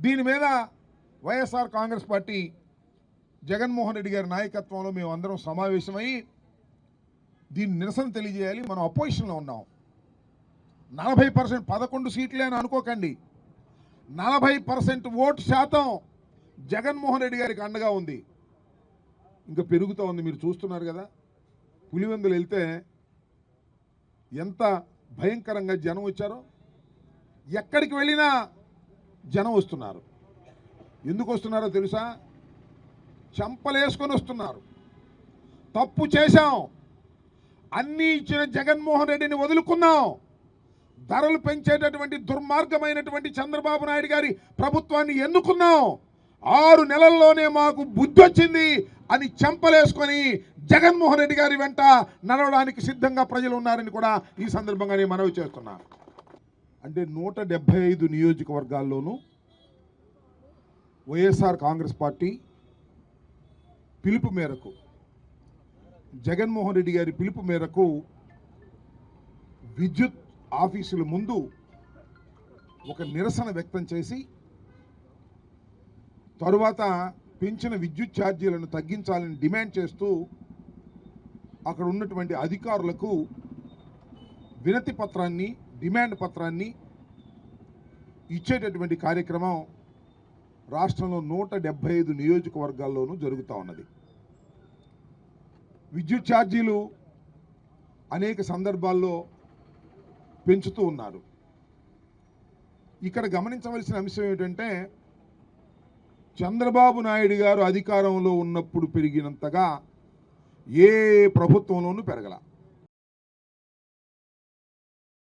దీని మీద వైఎస్ఆర్ కాంగ్రెస్ పార్టీ జగన్మోహన్ రెడ్డి గారి నాయకత్వంలో మేము అందరం సమావేశమై దీన్ని నిరసన తెలియజేయాలి. మనం అపోజిషన్లో ఉన్నాం. 40% 11 సీట్లే అని అనుకోకండి. 40% ఓటు శాతం జగన్మోహన్ రెడ్డి గారికి అండగా ఉంది. ఇంకా పెరుగుతూ ఉంది. మీరు చూస్తున్నారు కదా, పులివెందులు వెళ్తే ఎంత భయంకరంగా జనం వచ్చారో. ఎక్కడికి వెళ్ళినా జనం వస్తున్నారు. ఎందుకు వస్తున్నారో తెలుసా? చంపలేసుకొని వస్తున్నారు. తప్పు చేశాం, అన్నీ ఇచ్చిన జగన్మోహన్ రెడ్డిని వదులుకున్నాం. ధరలు పెంచేటటువంటి దుర్మార్గమైనటువంటి చంద్రబాబు నాయుడు గారి ప్రభుత్వాన్ని ఎన్నుకున్నాం. 6 నెలల్లోనే మాకు బుద్ధి వచ్చింది అని చంపలేసుకొని జగన్మోహన్ రెడ్డి గారి వెంట నడవడానికి సిద్ధంగా ప్రజలు ఉన్నారని కూడా ఈ సందర్భంగా నేను మనవి చేస్తున్నా. అంటే 175 నియోజకవర్గాల్లోనూ వైఎస్ఆర్ కాంగ్రెస్ పార్టీ పిలుపు మేరకు, జగన్మోహన్ రెడ్డి గారి పిలుపు మేరకు విద్యుత్ ఆఫీసుల ముందు ఒక నిరసన వ్యక్తం చేసి తరువాత పెంచిన విద్యుత్ ఛార్జీలను తగ్గించాలని డిమాండ్ చేస్తూ అక్కడ ఉన్నటువంటి అధికారులకు వినతి పత్రాన్ని, డిమాండ్ పత్రాన్ని ఇచ్చేటటువంటి కార్యక్రమం రాష్ట్రంలో 175 నియోజకవర్గాల్లోనూ జరుగుతూ ఉన్నది. విద్యుత్ ఛార్జీలు అనేక సందర్భాల్లో పెంచుతూ ఉన్నారు. ఇక్కడ గమనించవలసిన అంశం ఏమిటంటే, చంద్రబాబు నాయుడు గారు అధికారంలో ఉన్నప్పుడు పెరిగినంతగా ఏ ప్రభుత్వంలోనూ పెరగల.